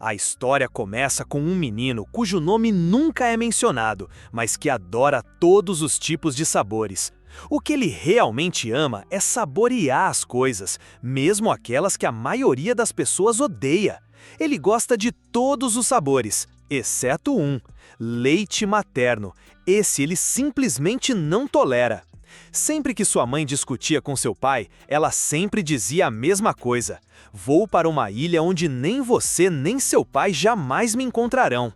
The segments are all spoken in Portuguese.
A história começa com um menino cujo nome nunca é mencionado, mas que adora todos os tipos de sabores. O que ele realmente ama é saborear as coisas, mesmo aquelas que a maioria das pessoas odeia. Ele gosta de todos os sabores, exceto um: leite materno. Esse ele simplesmente não tolera. Sempre que sua mãe discutia com seu pai, ela sempre dizia a mesma coisa: "Vou para uma ilha onde nem você nem seu pai jamais me encontrarão."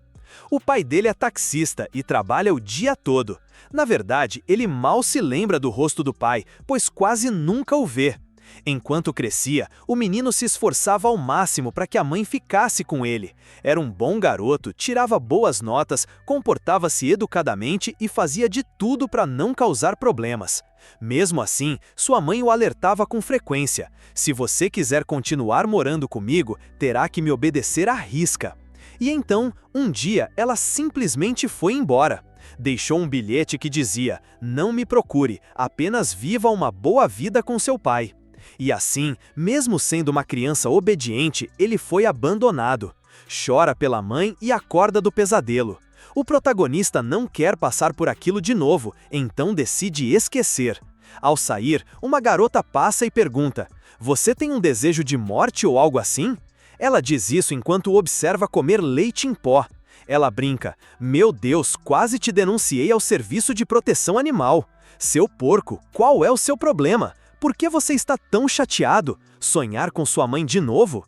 O pai dele é taxista e trabalha o dia todo. Na verdade, ele mal se lembra do rosto do pai, pois quase nunca o vê. Enquanto crescia, o menino se esforçava ao máximo para que a mãe ficasse com ele. Era um bom garoto, tirava boas notas, comportava-se educadamente e fazia de tudo para não causar problemas. Mesmo assim, sua mãe o alertava com frequência: "Se você quiser continuar morando comigo, terá que me obedecer à risca." E então, um dia, ela simplesmente foi embora. Deixou um bilhete que dizia: "Não me procure, apenas viva uma boa vida com seu pai." E assim, mesmo sendo uma criança obediente, ele foi abandonado. Chora pela mãe e acorda do pesadelo. O protagonista não quer passar por aquilo de novo, então decide esquecer. Ao sair, uma garota passa e pergunta: "Você tem um desejo de morte ou algo assim?" Ela diz isso enquanto o observa comer leite em pó. Ela brinca: "Meu Deus, quase te denunciei ao Serviço de Proteção Animal. Seu porco, qual é o seu problema? Por que você está tão chateado? Sonhar com sua mãe de novo?"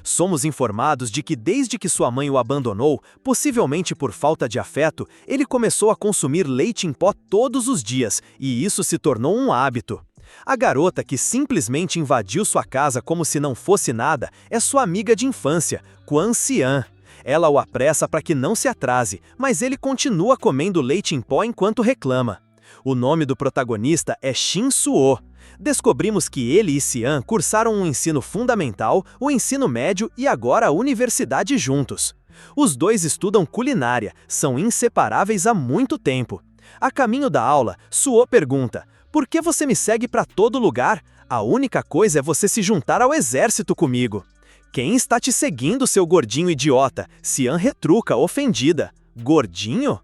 Somos informados de que desde que sua mãe o abandonou, possivelmente por falta de afeto, ele começou a consumir leite em pó todos os dias, e isso se tornou um hábito. A garota que simplesmente invadiu sua casa como se não fosse nada é sua amiga de infância, Quan Xian. Ela o apressa para que não se atrase, mas ele continua comendo leite em pó enquanto reclama. O nome do protagonista é Xin Suo. Descobrimos que ele e Xian cursaram um ensino fundamental, o ensino médio e agora a universidade juntos. Os dois estudam culinária, são inseparáveis há muito tempo. A caminho da aula, Suo pergunta: "Por que você me segue para todo lugar? A única coisa é você se juntar ao exército comigo." "Quem está te seguindo, seu gordinho idiota?" Xian retruca, ofendida. "Gordinho?"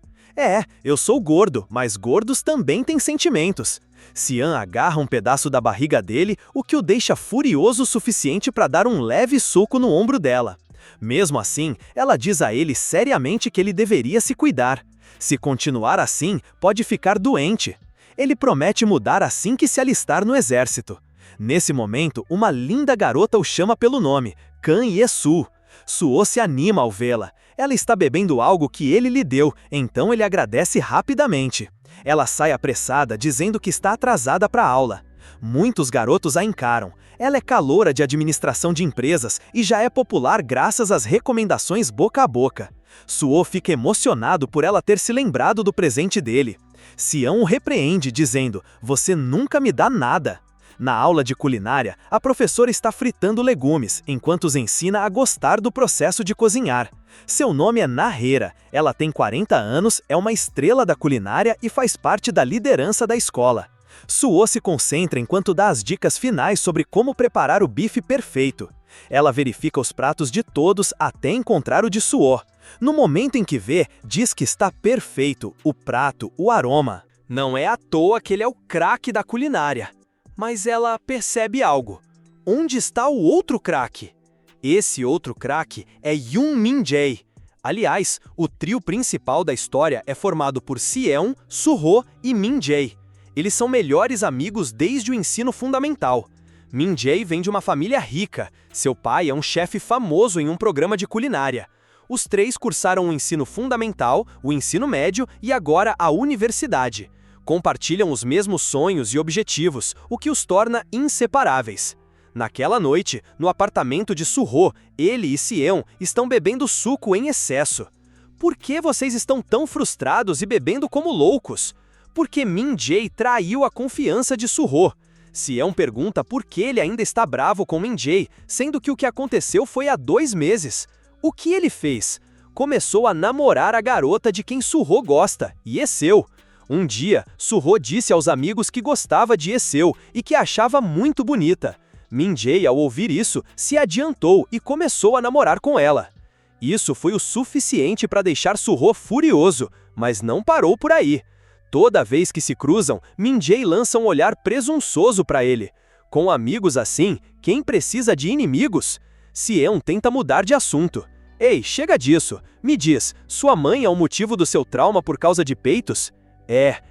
Eu sou gordo, mas gordos também têm sentimentos." Xian agarra um pedaço da barriga dele, o que o deixa furioso o suficiente para dar um leve soco no ombro dela. Mesmo assim, ela diz a ele seriamente que ele deveria se cuidar. Se continuar assim, pode ficar doente. Ele promete mudar assim que se alistar no exército. Nesse momento, uma linda garota o chama pelo nome: Kan Yesu. Suo se anima ao vê-la. Ela está bebendo algo que ele lhe deu, então ele agradece rapidamente. Ela sai apressada, dizendo que está atrasada para a aula. Muitos garotos a encaram. Ela é caloura de administração de empresas e já é popular graças às recomendações boca a boca. Suo fica emocionado por ela ter se lembrado do presente dele. Xian o repreende, dizendo: "Você nunca me dá nada." Na aula de culinária, a professora está fritando legumes, enquanto os ensina a gostar do processo de cozinhar. Seu nome é Nahera, ela tem 40 anos, é uma estrela da culinária e faz parte da liderança da escola. Suo se concentra enquanto dá as dicas finais sobre como preparar o bife perfeito. Ela verifica os pratos de todos até encontrar o de Suo. No momento em que vê, diz que está perfeito, o prato, o aroma. Não é à toa que ele é o craque da culinária. Mas ela percebe algo. Onde está o outro craque? Esse outro craque é Yoon Min-jae. Aliás, o trio principal da história é formado por Xian, Suho e Min-jae. Eles são melhores amigos desde o ensino fundamental. Min-jae vem de uma família rica. Seu pai é um chefe famoso em um programa de culinária. Os três cursaram o ensino fundamental, o ensino médio e agora a universidade. Compartilham os mesmos sonhos e objetivos, o que os torna inseparáveis. Naquela noite, no apartamento de Suho, ele e Xian estão bebendo suco em excesso. "Por que vocês estão tão frustrados e bebendo como loucos?" "Porque Min-jae traiu a confiança de Suho." Xian pergunta por que ele ainda está bravo com Min-jae, sendo que o que aconteceu foi há 2 meses. O que ele fez? Começou a namorar a garota de quem Suho gosta, Yeseo. Um dia, Suho disse aos amigos que gostava de Yeseo e que a achava muito bonita. Min-jae, ao ouvir isso, se adiantou e começou a namorar com ela. Isso foi o suficiente para deixar Suho furioso, mas não parou por aí. Toda vez que se cruzam, Min-jae lança um olhar presunçoso para ele. Com amigos assim, quem precisa de inimigos? Sieun tenta mudar de assunto. Ei, chega disso. Me diz, sua mãe é o motivo do seu trauma por causa de peitos?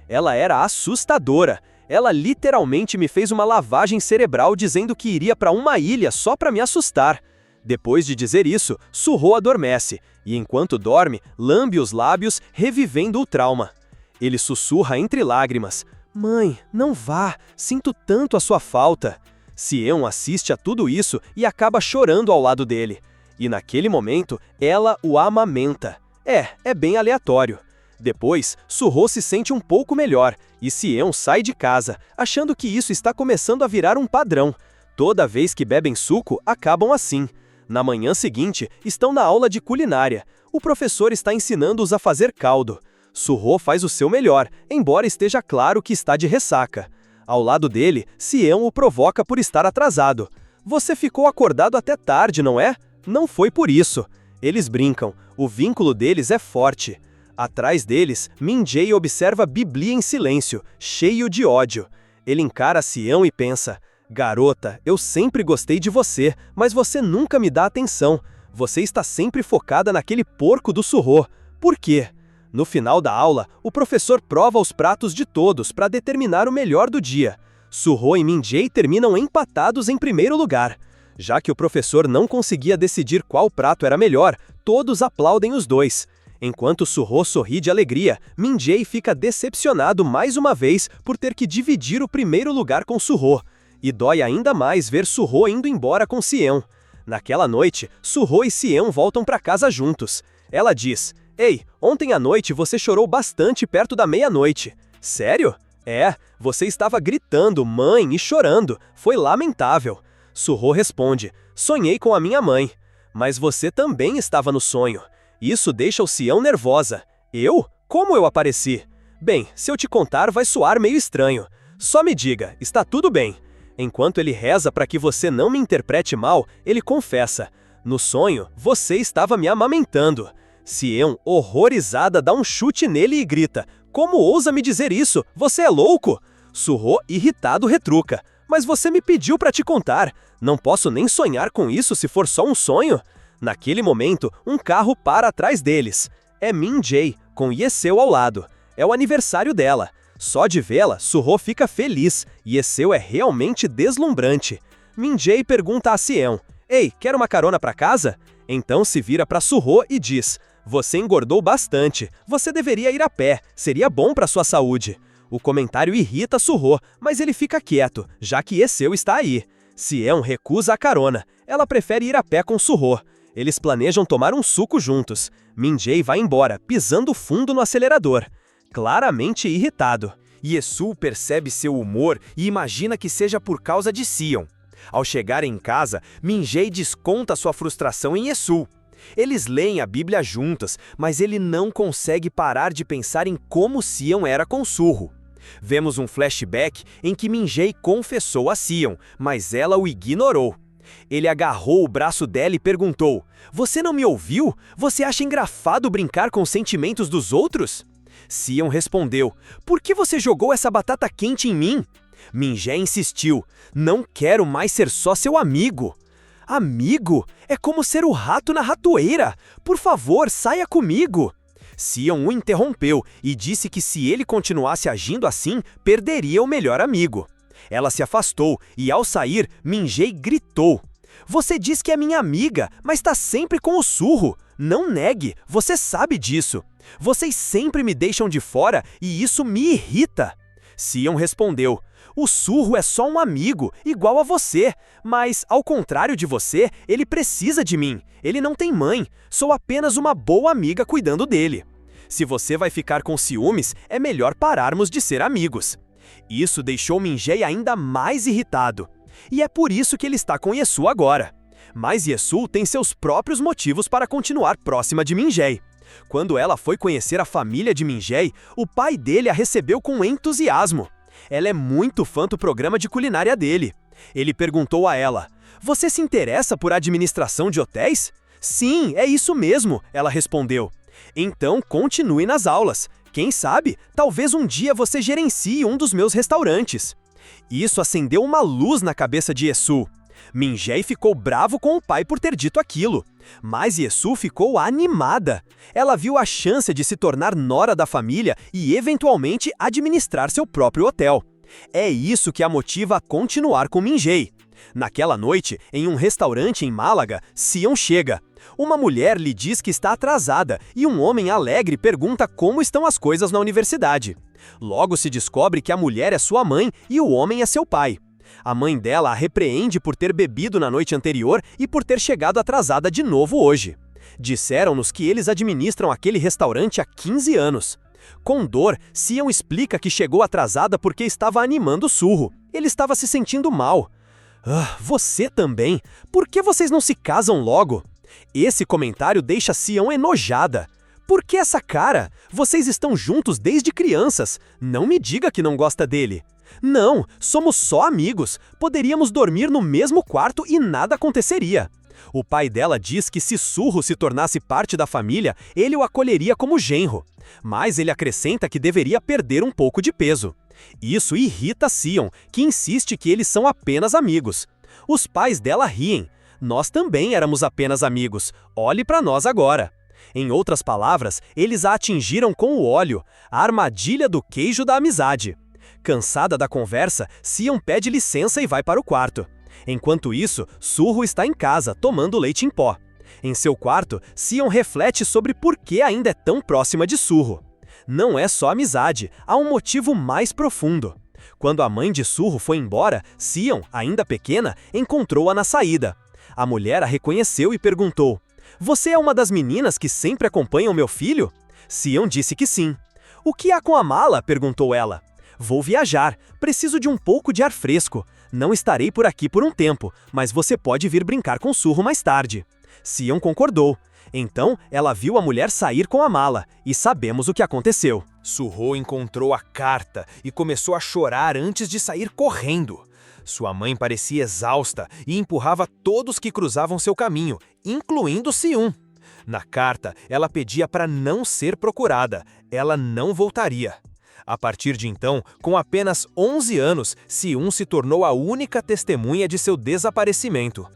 Ela era assustadora. Ela literalmente me fez uma lavagem cerebral dizendo que iria para uma ilha só para me assustar. Depois de dizer isso, Suho adormece, e enquanto dorme, lambe os lábios, revivendo o trauma. Ele sussurra entre lágrimas: "Mãe, não vá, sinto tanto a sua falta." Sieun assiste a tudo isso e acaba chorando ao lado dele. E naquele momento, ela o amamenta. É bem aleatório. Depois, Suho se sente um pouco melhor, e Sieun sai de casa, achando que isso está começando a virar um padrão. Toda vez que bebem suco, acabam assim. Na manhã seguinte, estão na aula de culinária. O professor está ensinando-os a fazer caldo. Suho faz o seu melhor, embora esteja claro que está de ressaca. Ao lado dele, Sieun o provoca por estar atrasado. "Você ficou acordado até tarde, não é?" Não foi por isso. Eles brincam, o vínculo deles é forte. Atrás deles, Min-jae observa Biblia em silêncio, cheio de ódio. Ele encara Sieun e pensa: "Garota, eu sempre gostei de você, mas você nunca me dá atenção. Você está sempre focada naquele porco do Suho. Por quê?" No final da aula, o professor prova os pratos de todos para determinar o melhor do dia. Suho e Min-jae terminam empatados em primeiro lugar. Já que o professor não conseguia decidir qual prato era melhor, todos aplaudem os dois. Enquanto Suho sorri de alegria, Min-jae fica decepcionado mais uma vez por ter que dividir o primeiro lugar com Suho. E dói ainda mais ver Suho indo embora com Sieun. Naquela noite, Suho e Sieun voltam para casa juntos. Ela diz: "Ei, ontem à noite você chorou bastante perto da meia-noite." "Sério?" Você estava gritando, mãe, e chorando. Foi lamentável." Suho responde: "Sonhei com a minha mãe." "Mas você também estava no sonho." Isso deixa o Sieun nervosa. "Eu? Como eu apareci?" "Bem, se eu te contar vai soar meio estranho. Só me diga, está tudo bem." Enquanto ele reza para que você não me interprete mal, ele confessa: "No sonho, você estava me amamentando." Sieun, horrorizada, dá um chute nele e grita: "Como ousa me dizer isso? Você é louco?" Suho, irritado, retruca: "Mas você me pediu para te contar. Não posso nem sonhar com isso se for só um sonho." Naquele momento, um carro para atrás deles. É Min-jae, com Yeseo ao lado. É o aniversário dela. Só de vê-la, Suho fica feliz. Yeseo é realmente deslumbrante. Min-jae pergunta a Sieun: "Ei, quer uma carona para casa?" Então se vira para Suho e diz: "Você engordou bastante. Você deveria ir a pé. Seria bom para sua saúde." O comentário irrita Suho, mas ele fica quieto, já que Yeseo está aí. Sieun recusa a carona. Ela prefere ir a pé com Suho. Eles planejam tomar um suco juntos. Min-jae vai embora, pisando fundo no acelerador. Claramente irritado. Yesu percebe seu humor e imagina que seja por causa de Sieun. Ao chegarem em casa, Min-jae desconta sua frustração em Yesu. Eles leem a Bíblia juntas, mas ele não consegue parar de pensar em como Sieun era com Suho. Vemos um flashback em que Min-jae confessou a Sieun, mas ela o ignorou. Ele agarrou o braço dela e perguntou: "Você não me ouviu? Você acha engraçado brincar com os sentimentos dos outros?" Sieun respondeu: "Por que você jogou essa batata quente em mim?" Min-jae insistiu: "Não quero mais ser só seu amigo." "Amigo? É como ser o rato na ratoeira. Por favor, saia comigo." Sieun o interrompeu e disse que se ele continuasse agindo assim, perderia o melhor amigo. Ela se afastou e, ao sair, Min-jae gritou: "Você diz que é minha amiga, mas está sempre com o Suho. Não negue, você sabe disso. Vocês sempre me deixam de fora e isso me irrita." Sieun respondeu: "O Suho é só um amigo, igual a você, mas, ao contrário de você, ele precisa de mim. Ele não tem mãe, sou apenas uma boa amiga cuidando dele. Se você vai ficar com ciúmes, é melhor pararmos de ser amigos." Isso deixou Min-jae ainda mais irritado. E é por isso que ele está com Yesu agora. Mas Yesu tem seus próprios motivos para continuar próxima de Min-jae. Quando ela foi conhecer a família de Min-jae, o pai dele a recebeu com entusiasmo. Ela é muito fã do programa de culinária dele. Ele perguntou a ela: "Você se interessa por administração de hotéis?" "Sim, é isso mesmo", ela respondeu. "Então continue nas aulas. Quem sabe, talvez um dia você gerencie um dos meus restaurantes." Isso acendeu uma luz na cabeça de Yesu. Min-jae ficou bravo com o pai por ter dito aquilo, mas Yesu ficou animada. Ela viu a chance de se tornar nora da família e eventualmente administrar seu próprio hotel. É isso que a motiva a continuar com Min-jae. Naquela noite, em um restaurante em Málaga, Sion chega. Uma mulher lhe diz que está atrasada e um homem alegre pergunta como estão as coisas na universidade. Logo se descobre que a mulher é sua mãe e o homem é seu pai. A mãe dela a repreende por ter bebido na noite anterior e por ter chegado atrasada de novo hoje. Disseram-nos que eles administram aquele restaurante há 15 anos. Com dor, Sion explica que chegou atrasada porque estava animando o Surro. Ele estava se sentindo mal. Você também? Por que vocês não se casam logo? Esse comentário deixa Sion enojada. Por que essa cara? Vocês estão juntos desde crianças. Não me diga que não gosta dele. Não, somos só amigos. Poderíamos dormir no mesmo quarto e nada aconteceria. O pai dela diz que se Surro se tornasse parte da família, ele o acolheria como genro. Mas ele acrescenta que deveria perder um pouco de peso. Isso irrita Sion, que insiste que eles são apenas amigos. Os pais dela riem. Nós também éramos apenas amigos. Olhe para nós agora. Em outras palavras, eles a atingiram com o óleo, a armadilha do queijo da amizade. Cansada da conversa, Sion pede licença e vai para o quarto. Enquanto isso, Surro está em casa, tomando leite em pó. Em seu quarto, Sion reflete sobre por que ainda é tão próxima de Surro. Não é só amizade, há um motivo mais profundo. Quando a mãe de Surro foi embora, Sion, ainda pequena, encontrou-a na saída. A mulher a reconheceu e perguntou: "Você é uma das meninas que sempre acompanham meu filho?" Sion disse que sim. "O que há com a mala?" perguntou ela. "Vou viajar, preciso de um pouco de ar fresco. Não estarei por aqui por um tempo, mas você pode vir brincar com Surro mais tarde." Sion concordou. Então, ela viu a mulher sair com a mala, e sabemos o que aconteceu. Surro encontrou a carta e começou a chorar antes de sair correndo. Sua mãe parecia exausta e empurrava todos que cruzavam seu caminho, incluindo Sion. Na carta, ela pedia para não ser procurada, ela não voltaria. A partir de então, com apenas 11 anos, Sion se tornou a única testemunha de seu desaparecimento.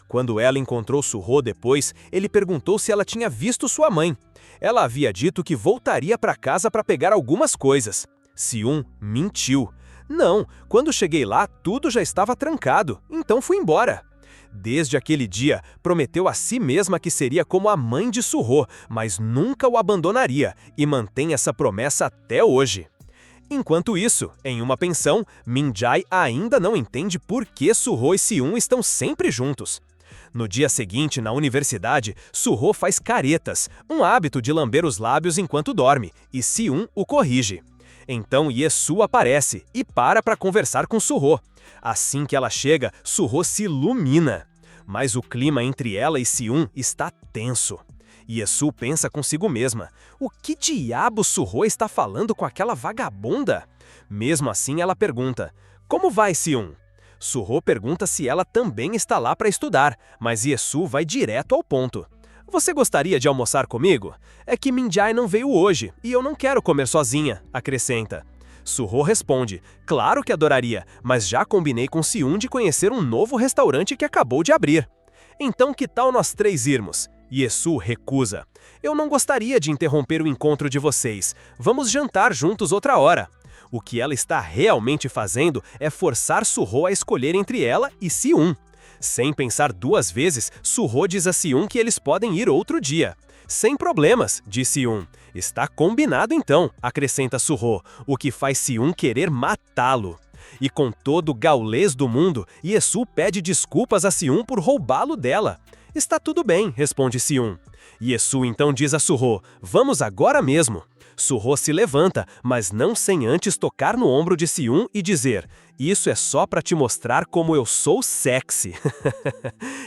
Quando ela encontrou Surro depois, ele perguntou se ela tinha visto sua mãe. Ela havia dito que voltaria para casa para pegar algumas coisas. Sion mentiu. "Não, quando cheguei lá, tudo já estava trancado, então fui embora." Desde aquele dia, prometeu a si mesma que seria como a mãe de Surro, mas nunca o abandonaria, e mantém essa promessa até hoje. Enquanto isso, em uma pensão, Min-jae ainda não entende por que Surro e Sion estão sempre juntos. No dia seguinte, na universidade, Surro faz caretas, um hábito de lamber os lábios enquanto dorme, e Sion o corrige. Então Yesu aparece e para conversar com Surro. Assim que ela chega, Surro se ilumina. Mas o clima entre ela e Sion está tenso. Yesu pensa consigo mesma: o que diabo Surro está falando com aquela vagabunda? Mesmo assim, ela pergunta: "Como vai, Sion?" Surro pergunta se ela também está lá para estudar, mas Yesu vai direto ao ponto. "Você gostaria de almoçar comigo? É que Min-jae não veio hoje e eu não quero comer sozinha", acrescenta. Surro responde: "Claro que adoraria, mas já combinei com Sion de conhecer um novo restaurante que acabou de abrir." "Então que tal nós 3 irmos?" Yesu recusa. "Eu não gostaria de interromper o encontro de vocês. Vamos jantar juntos outra hora." O que ela está realmente fazendo é forçar Surro a escolher entre ela e Sion. Sem pensar 2 vezes, Surro diz a Sion que eles podem ir outro dia. "Sem problemas", diz Sion. "Está combinado então", acrescenta Surro, o que faz Sion querer matá-lo. E com todo o gaulês do mundo, Yesu pede desculpas a Sion por roubá-lo dela. "Está tudo bem", responde Sion. Yesu então diz a Surro: "Vamos agora mesmo." Surro se levanta, mas não sem antes tocar no ombro de Sion e dizer: "Isso é só para te mostrar como eu sou sexy."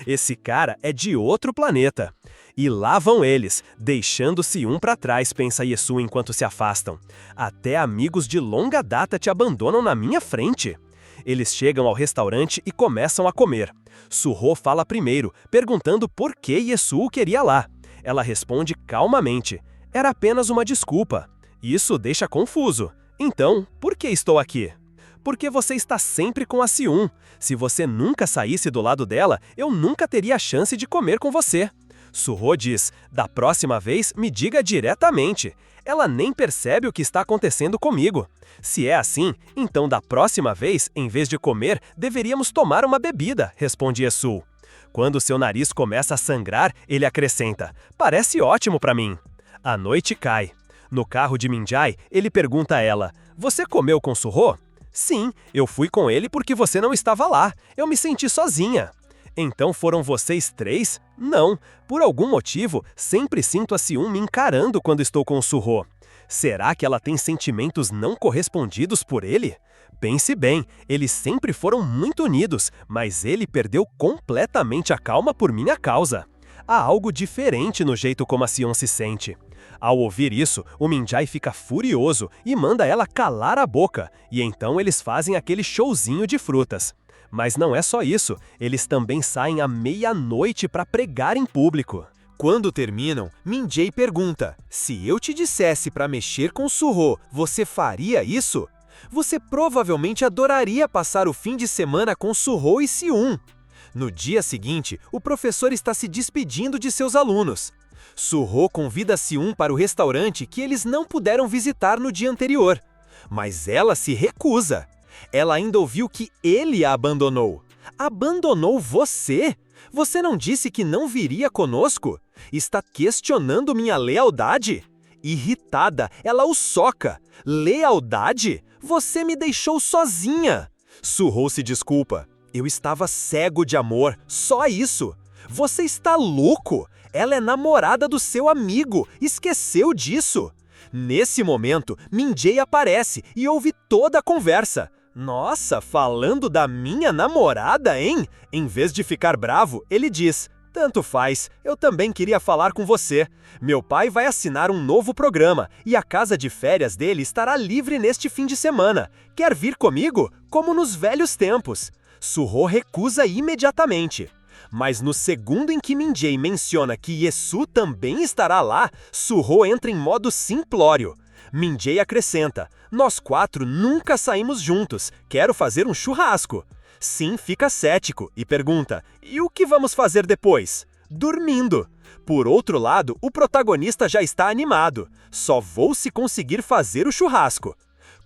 Esse cara é de outro planeta. E lá vão eles, deixando Sion para trás, pensa Yesu enquanto se afastam. "Até amigos de longa data te abandonam na minha frente." Eles chegam ao restaurante e começam a comer. Suho fala primeiro, perguntando por que Yesu queria lá. Ela responde calmamente: era apenas uma desculpa. Isso deixa confuso. Então, por que estou aqui? Porque você está sempre com a Si-un. Se você nunca saísse do lado dela, eu nunca teria a chance de comer com você. Suho diz: da próxima vez, me diga diretamente. Ela nem percebe o que está acontecendo comigo. Se é assim, então da próxima vez, em vez de comer, deveríamos tomar uma bebida, responde Yesu. Quando seu nariz começa a sangrar, ele acrescenta: parece ótimo para mim. A noite cai. No carro de Min-jae, ele pergunta a ela: você comeu com Suho? Sim, eu fui com ele porque você não estava lá. Eu me senti sozinha. Então foram vocês três? Não. Por algum motivo, sempre sinto a Si-un me encarando quando estou com o Suho. Será que ela tem sentimentos não correspondidos por ele? Pense bem, eles sempre foram muito unidos, mas ele perdeu completamente a calma por minha causa. Há algo diferente no jeito como a Si-un se sente. Ao ouvir isso, o Min-jae fica furioso e manda ela calar a boca, e então eles fazem aquele showzinho de frutas. Mas não é só isso, eles também saem à meia-noite para pregar em público. Quando terminam, Min-jae pergunta: se eu te dissesse para mexer com Suho, você faria isso? Você provavelmente adoraria passar o fim de semana com Suho e Si-un. No dia seguinte, o professor está se despedindo de seus alunos. Suho convida Si-un para o restaurante que eles não puderam visitar no dia anterior. Mas ela se recusa. Ela ainda ouviu que ele a abandonou. Abandonou você? Você não disse que não viria conosco? Está questionando minha lealdade? Irritada, ela o soca. Lealdade? Você me deixou sozinha. Suho se desculpa. Eu estava cego de amor, só isso. Você está louco? Ela é namorada do seu amigo, esqueceu disso? Nesse momento, Min-jae aparece e ouve toda a conversa. Nossa, falando da minha namorada, hein? Em vez de ficar bravo, ele diz: tanto faz, eu também queria falar com você. Meu pai vai assinar um novo programa e a casa de férias dele estará livre neste fim de semana. Quer vir comigo? Como nos velhos tempos. Suho recusa imediatamente. Mas no segundo em que Min-jae menciona que Yesu também estará lá, Suho entra em modo simplório. Min-jae acrescenta: nós quatro nunca saímos juntos, quero fazer um churrasco. Sim fica cético e pergunta: e o que vamos fazer depois? Dormindo. Por outro lado, o protagonista já está animado. Só vou se conseguir fazer o churrasco.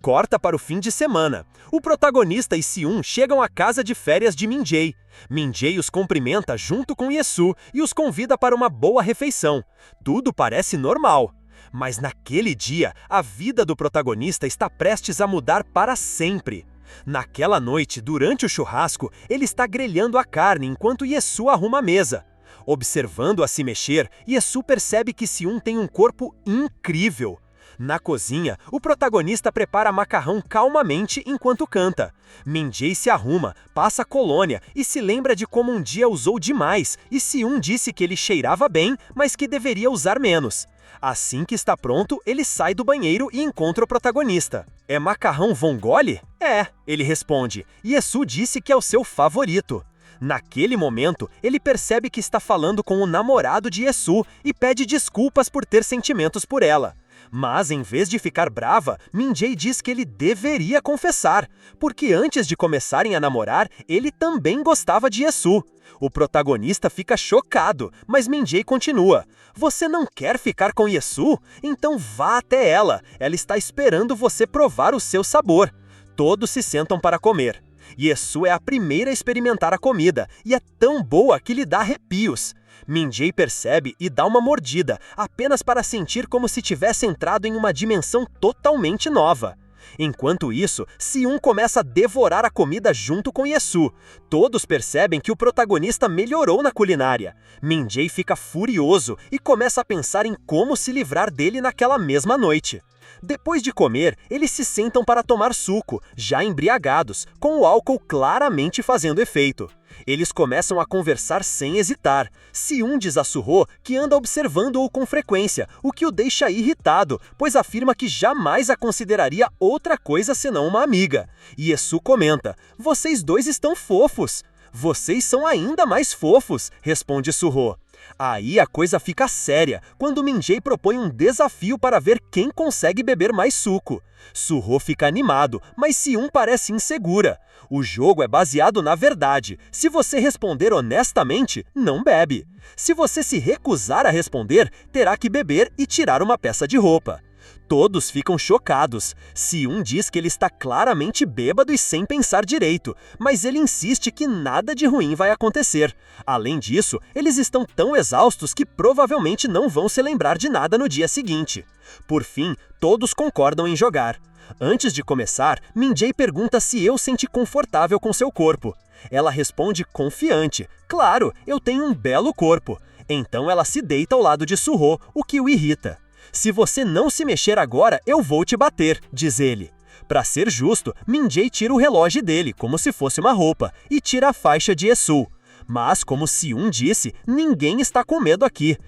Corta para o fim de semana. O protagonista e Si-un chegam à casa de férias de Min-jae. Min-jae os cumprimenta junto com Yesu e os convida para uma boa refeição. Tudo parece normal. Mas naquele dia, a vida do protagonista está prestes a mudar para sempre. Naquela noite, durante o churrasco, ele está grelhando a carne enquanto Yesu arruma a mesa. Observando-a se mexer, Yesu percebe que Si-un tem um corpo incrível. Na cozinha, o protagonista prepara macarrão calmamente enquanto canta. Min-jae se arruma, passa colônia e se lembra de como um dia usou demais e Si-un disse que ele cheirava bem, mas que deveria usar menos. Assim que está pronto, ele sai do banheiro e encontra o protagonista. É macarrão vongole? É, ele responde. Yesu disse que é o seu favorito. Naquele momento, ele percebe que está falando com o namorado de Yesu e pede desculpas por ter sentimentos por ela. Mas, em vez de ficar brava, Min-jae diz que ele deveria confessar, porque antes de começarem a namorar, ele também gostava de Yesu. O protagonista fica chocado, mas Min-jae continua. Você não quer ficar com Yesu? Então vá até ela. Ela está esperando você provar o seu sabor. Todos se sentam para comer. Yesu é a primeira a experimentar a comida, e é tão boa que lhe dá arrepios. Min-jae percebe e dá uma mordida, apenas para sentir como se tivesse entrado em uma dimensão totalmente nova. Enquanto isso, Si-un começa a devorar a comida junto com Yesu. Todos percebem que o protagonista melhorou na culinária. Min-jae fica furioso e começa a pensar em como se livrar dele naquela mesma noite. Depois de comer, eles se sentam para tomar suco, já embriagados, com o álcool claramente fazendo efeito. Eles começam a conversar sem hesitar. Si-un diz a Suho que anda observando-o com frequência, o que o deixa irritado, pois afirma que jamais a consideraria outra coisa senão uma amiga. E Esu comenta: "Vocês dois estão fofos." "Vocês são ainda mais fofos", responde Suho. Aí a coisa fica séria, quando Min-jae propõe um desafio para ver quem consegue beber mais suco. Suho fica animado, mas Si-un parece insegura. O jogo é baseado na verdade. Se você responder honestamente, não bebe. Se você se recusar a responder, terá que beber e tirar uma peça de roupa. Todos ficam chocados. Si-un diz que ele está claramente bêbado e sem pensar direito, mas ele insiste que nada de ruim vai acontecer. Além disso, eles estão tão exaustos que provavelmente não vão se lembrar de nada no dia seguinte. Por fim, todos concordam em jogar. Antes de começar, Min-jae pergunta se eu sente confortável com seu corpo. Ela responde confiante: "Claro, eu tenho um belo corpo." Então ela se deita ao lado de Suho, o que o irrita. "Se você não se mexer agora, eu vou te bater", diz ele. Para ser justo, Min-jae tira o relógio dele, como se fosse uma roupa, e tira a faixa de Esu. Mas, como Si-un disse, ninguém está com medo aqui.